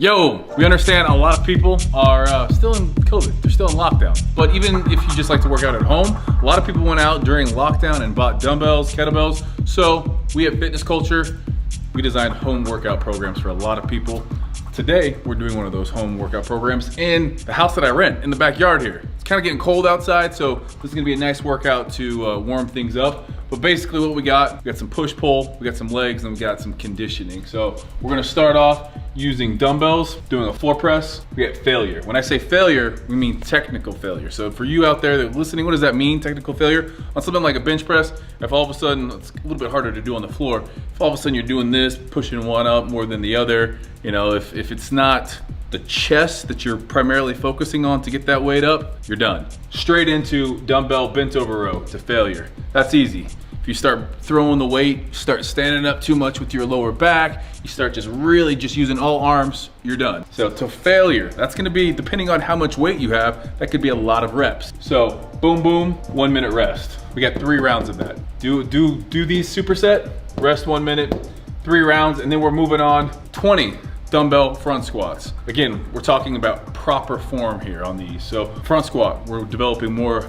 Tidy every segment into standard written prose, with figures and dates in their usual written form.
Yo, we understand a lot of people are still in COVID. They're still in lockdown. But even if you just like to work out at home, a lot of people went out during lockdown and bought dumbbells, kettlebells. So we at Fitness Culture, we designed home workout programs for a lot of people. Today, we're doing one of those home workout programs in the house that I rent, in the backyard here. It's kind of getting cold outside, so this is gonna be a nice workout to warm things up. But basically what we got some push-pull, we got some legs, and we got some conditioning. So we're gonna start off using dumbbells, doing a floor press. We get failure. When I say failure, we mean technical failure. So for you out there that are listening, what does that mean, technical failure? On something like a bench press, if all of a sudden, it's a little bit harder to do on the floor, if all of a sudden you're doing this, pushing one up more than the other, you know, if it's not the chest that you're primarily focusing on to get that weight up, you're done. Straight into dumbbell bent over row to failure. That's easy. If you start throwing the weight, start standing up too much with your lower back, you start just really just using all arms, you're done. So to failure, that's gonna be, depending on how much weight you have, that could be a lot of reps. So boom, boom, 1 minute rest. We got 3 rounds of that. Do these superset, rest 1 minute, 3 rounds, and then we're moving on. 20 dumbbell front squats. Again, we're talking about proper form here on these. So front squat, we're developing more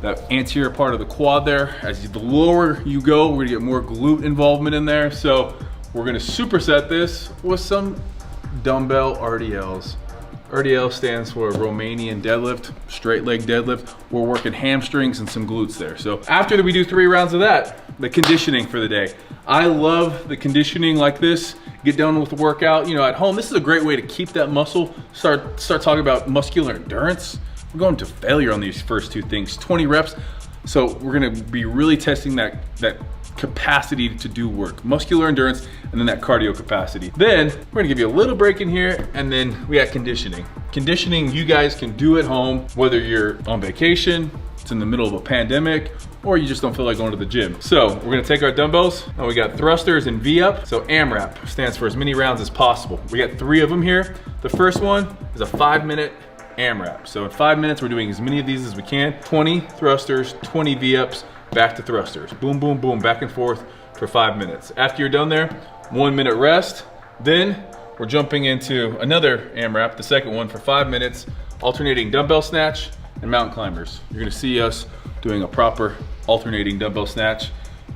that anterior part of the quad there. As the lower you go, we're gonna get more glute involvement in there. So we're gonna superset this with some dumbbell RDLs. RDL stands for Romanian deadlift, straight leg deadlift. We're working hamstrings and some glutes there. So after we do 3 rounds of that, the conditioning for the day. I love the conditioning like this. Get done with the workout, you know, at home. This is a great way to keep that muscle. Start talking about muscular endurance. We're going to failure on these first 2 things, 20 reps. So we're gonna be really testing that capacity to do work, muscular endurance, and then that cardio capacity. Then we're gonna give you a little break in here, and then we got conditioning. Conditioning you guys can do at home, whether you're on vacation, it's in the middle of a pandemic, or you just don't feel like going to the gym. So we're gonna take our dumbbells, and we got thrusters and V-up. So AMRAP stands for as many rounds as possible. We got 3 of them here. The first one is a 5-minute AMRAP. So in 5 minutes, we're doing as many of these as we can. 20 thrusters, 20 V-ups, back to thrusters. Boom, boom, boom, back and forth for 5 minutes. After you're done there, 1 minute rest. Then we're jumping into another AMRAP, the second one for 5 minutes, alternating dumbbell snatch and mountain climbers. You're gonna see us doing a proper alternating dumbbell snatch.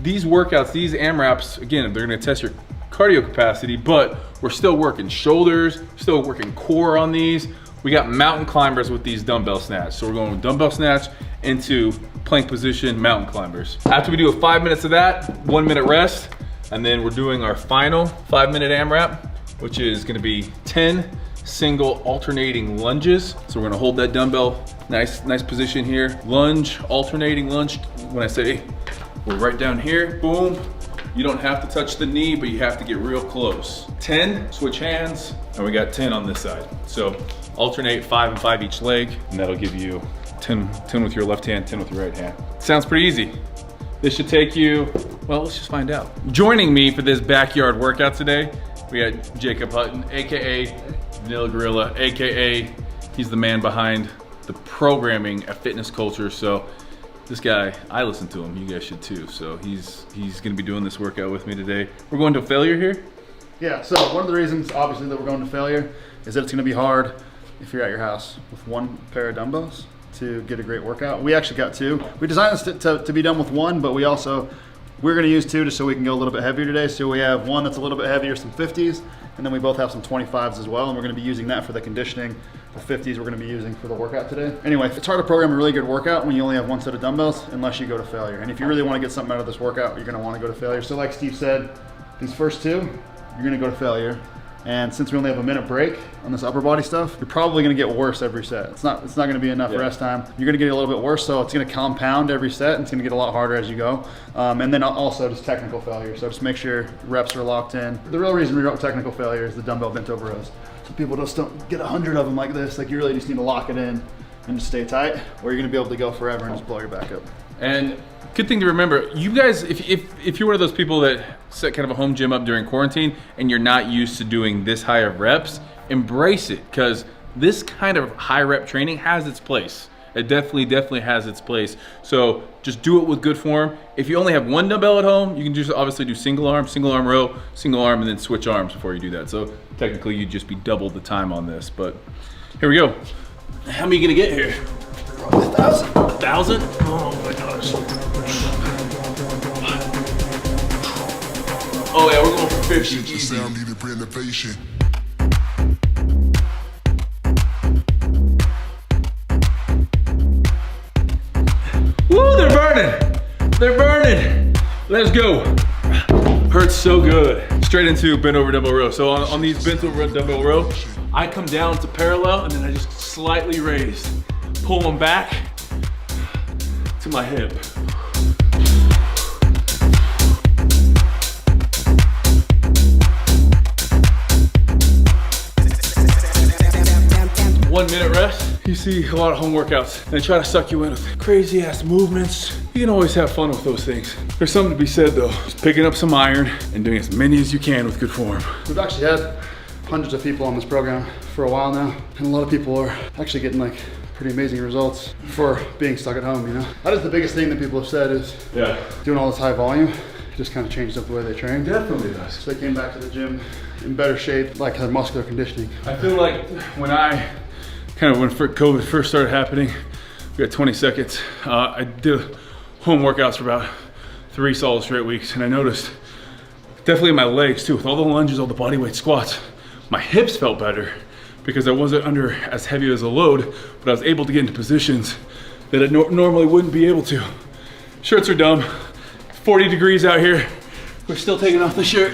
These workouts, these AMRAPs, again, they're gonna test your cardio capacity, but we're still working shoulders, still working core on these. We got mountain climbers with these dumbbell snatch. So we're going with dumbbell snatch into plank position mountain climbers. After we do 5 minutes of that, 1 minute rest, and then we're doing our final 5-minute AMRAP, which is gonna be 10 single alternating lunges. So we're gonna hold that dumbbell, nice position here. Lunge, alternating lunge. When I say we're right down here, boom. You don't have to touch the knee, but you have to get real close. 10, switch hands, and we got 10 on this side. So alternate 5 and 5 each leg, and that'll give you 10 with your left hand, 10 with your right hand. Sounds pretty easy. This should take you, well, let's just find out. Joining me for this backyard workout today, we got Jacob Hutton, AKA Vanilla Gorilla, AKA he's the man behind the programming at Fitness Culture. So this guy, I listen to him, you guys should too. So he's gonna be doing this workout with me today. We're going to failure here? Yeah, so one of the reasons obviously that we're going to failure is that it's gonna be hard if you're at your house with 1 pair of dumbbells to get a great workout. We actually got 2. We designed this to be done with 1, but we're gonna use 2 just so we can go a little bit heavier today. So we have 1 that's a little bit heavier, some 50s, and then we both have some 25s as well, and we're gonna be using that for the conditioning. The 50s we're gonna be using for the workout today. Anyway, it's hard to program a really good workout when you only have 1 set of dumbbells unless you go to failure. And if you really wanna get something out of this workout, you're gonna wanna go to failure. So like Steve said, these first 2, you're gonna go to failure. And since we only have a minute break on this upper body stuff, you're probably gonna get worse every set. It's not gonna be enough rest time. You're gonna get a little bit worse, so it's gonna compound every set, and it's gonna get a lot harder as you go. And then also just technical failure. So just make sure reps are locked in. The real reason we wrote technical failure is the dumbbell bent over rows. So people just don't get 100 of them like this. Like you really just need to lock it in and just stay tight, or you're gonna be able to go forever and just blow your back up. And good thing to remember, you guys, if you're one of those people that set kind of a home gym up during quarantine and you're not used to doing this high of reps, embrace it, because this kind of high rep training has its place. It definitely has its place. So just do it with good form. If you only have one dumbbell at home, you can just obviously do single arm row, single arm, and then switch arms before you do that. So technically you'd just be double the time on this, but here we go. How many are you gonna get here? 1,000. 1,000? Oh my gosh. Oh yeah, we're going for 50. Easy. Woo, they're burning. They're burning. Let's go. Hurts so good. Straight into bent over dumbbell row. So on these bent over dumbbell row, I come down to parallel and then I just slightly raise. Pull them back to my hip. One minute rest. You see a lot of home workouts and they try to suck you in with crazy ass movements. You can always have fun with those things. There's something to be said though. Just picking up some iron and doing as many as you can with good form. We've actually had hundreds of people on this program for a while now, and a lot of people are actually getting like pretty amazing results for being stuck at home, you know? That is the biggest thing that people have said is doing all this high volume. It just kind of changed up the way they train. Definitely does. So they came back to the gym in better shape, like their muscular conditioning. I feel like when COVID first started happening, we got 20 seconds. I did home workouts for about 3 solid straight weeks, and I noticed definitely in my legs too, with all the lunges, all the body weight squats, my hips felt better because I wasn't under as heavy as a load, but I was able to get into positions that I normally wouldn't be able to. Shirts are dumb. 40 degrees out here. We're still taking off the shirt.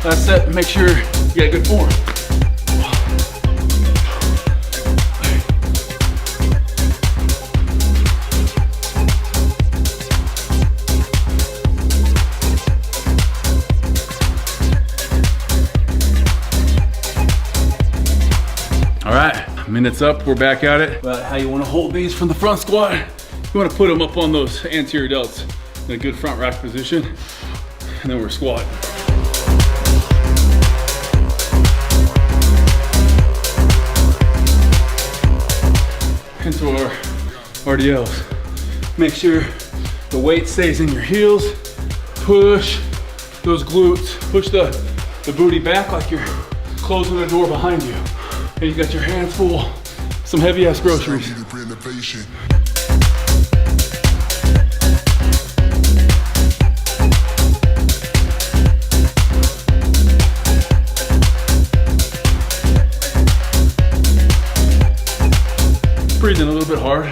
Last set, make sure you got good form. All right, minutes up, we're back at it. About how you wanna hold these from the front squat. You wanna put them up on those anterior delts in a good front rack position, and then we're squatting. Into our RDLs. Make sure the weight stays in your heels. Push those glutes. Push the booty back like you're closing the door behind you. And you got your hands full. Some heavy ass groceries. Breathing a little bit hard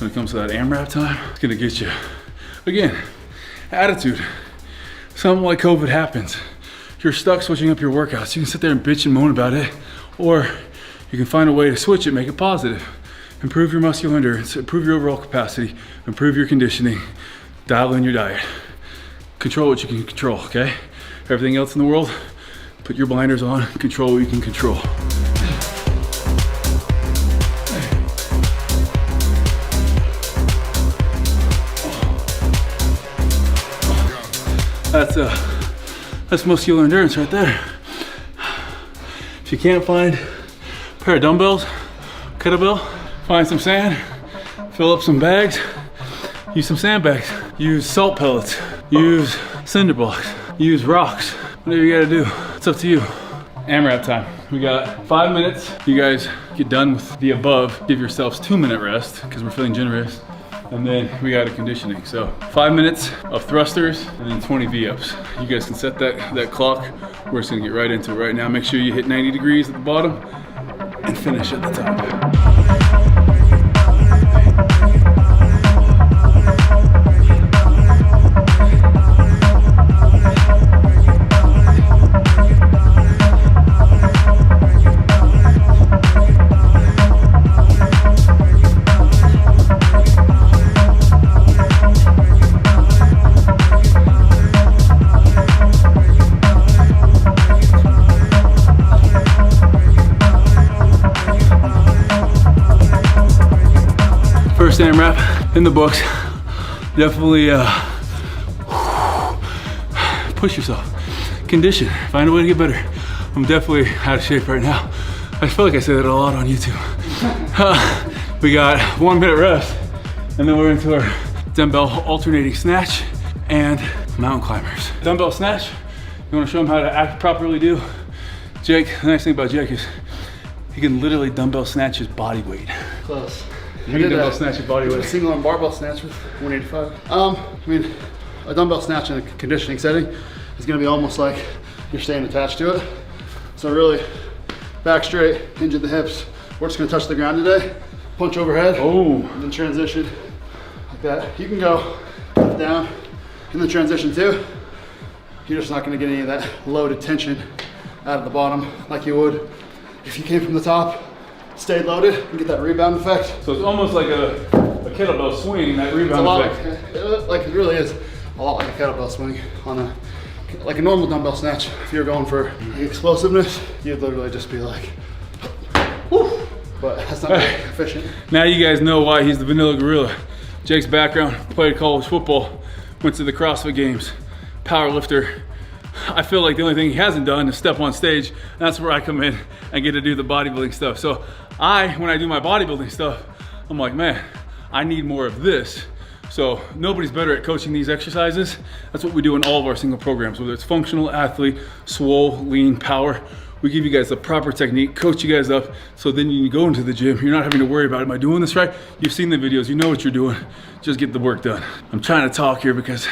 when it comes to that AMRAP time. It's gonna get you. Again, attitude. Something like COVID happens. You're stuck switching up your workouts. You can sit there and bitch and moan about it, or you can find a way to switch it, make it positive. Improve your muscular endurance, improve your overall capacity, improve your conditioning, dial in your diet. Control what you can control, okay? Everything else in the world, put your blinders on, control what you can control. That's muscular endurance right there. If you can't find a pair of dumbbells, kettlebell, find some sand, fill up some bags, use some sandbags, use salt pellets, use cinder blocks, use rocks, whatever you gotta do, it's up to you. AMRAP time. We got 5 minutes. You guys get done with the above, give yourselves 2-minute rest because we're feeling generous. And then we got a conditioning. So 5 minutes of thrusters and then 20 V-ups. You guys can set that clock. We're just gonna get right into it right now. Make sure you hit 90 degrees at the bottom and finish at the top. First AMRAP in the books. definitely push yourself. Condition, find a way to get better. I'm definitely out of shape right now. I feel like I say that a lot on YouTube. We got 1 minute rest, and then we're into our dumbbell alternating snatch and mountain climbers. Dumbbell snatch, you wanna show them how to properly do. Jake, the nice thing about Jake is he can literally dumbbell snatch his body weight. Close. You can dumbbell snatch your body weight. Single arm barbell snatch with 185. I mean, a dumbbell snatch in a conditioning setting is gonna be almost like you're staying attached to it. So really, back straight, hinge at the hips. We're just gonna touch the ground today, punch overhead, and then transition like that. You can go up, down, in the transition too. You're just not gonna get any of that loaded tension out of the bottom like you would if you came from the top, stayed loaded, and get that rebound effect. So it's almost like a kettlebell swing, that rebound effect. Like it really is a lot like a kettlebell swing on like a normal dumbbell snatch. If you're going for explosiveness, you'd literally just be like, whoo, but that's not very efficient. Now you guys know why he's the vanilla gorilla. Jake's background, played college football, went to the CrossFit Games, power lifter. I feel like the only thing he hasn't done is step on stage. That's where I come in and get to do the bodybuilding stuff. So when I do my bodybuilding stuff, I'm like, man, I need more of this. So nobody's better at coaching these exercises. That's what we do in all of our single programs, whether it's functional, athlete, swole, lean, power. We give you guys the proper technique, coach you guys up, so then you go into the gym, you're not having to worry about, am I doing this right? You've seen the videos, you know what you're doing, just get the work done. I'm trying to talk here because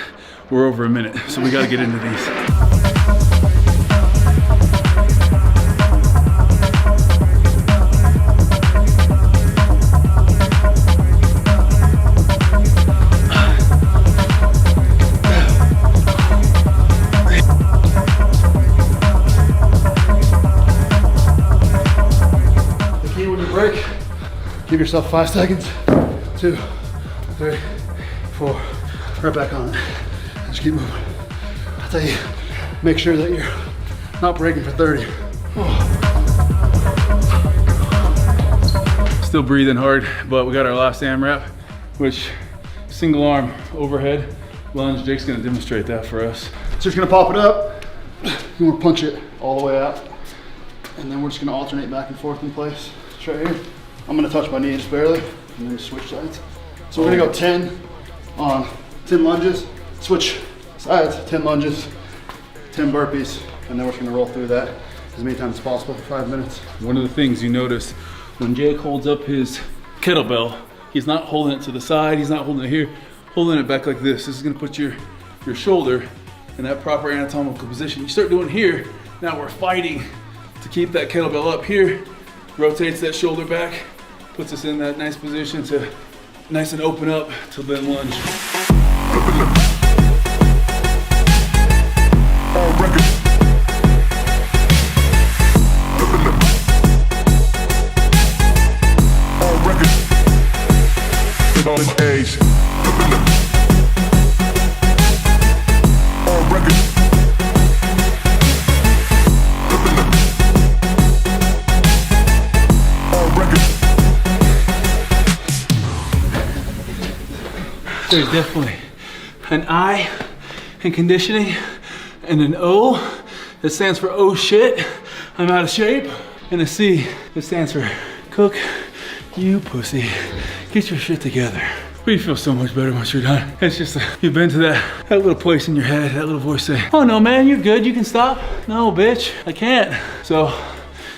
we're over a minute, so we gotta get into these. Give yourself 5 seconds. 2, 3, 4. Right back on it. Just keep moving. I'll tell you, make sure that you're not breaking for 30. Still breathing hard, but we got our last AMRAP, which single arm overhead lunge. Jake's gonna demonstrate that for us. So just gonna pop it up. You wanna punch it all the way out. And then we're just gonna alternate back and forth in place. Just right here. I'm gonna touch my knee just barely, and then switch sides. So we're gonna go 10 on 10 lunges, switch sides, 10 lunges, 10 burpees, and then we're just gonna roll through that as many times as possible for 5 minutes. One of the things you notice when Jake holds up his kettlebell, he's not holding it to the side, he's not holding it here, holding it back like this. This is gonna put your shoulder in that proper anatomical position. You start doing here, now we're fighting to keep that kettlebell up here, rotates that shoulder back, puts us in that nice position to nice and open up to then lunge. There's definitely an I in conditioning and an O that stands for oh shit, I'm out of shape, and a C that stands for cook you pussy, get your shit together. We feel so much better once you're done. It's just, you've been to that little place in your head, that little voice saying, oh no man, you're good, you can stop. No bitch, I can't. So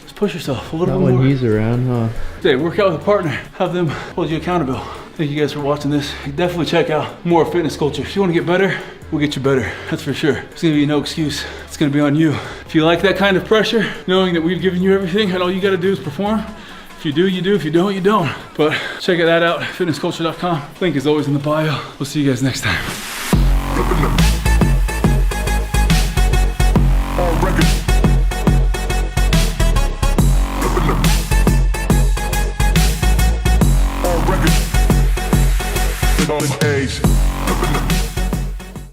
just push yourself a little bit more. Not when he's around, huh? Hey, work out with a partner, have them hold you accountable. Thank you guys for watching this. Definitely check out more fitness culture. If you want to get better, we'll get you better. That's for sure. There's gonna be no excuse. It's gonna be on you. If you like that kind of pressure, knowing that we've given you everything and all you gotta do is perform. If you do, you do. If you don't, you don't. But check that out, fitnessculture.com. Link is always in the bio. We'll see you guys next time.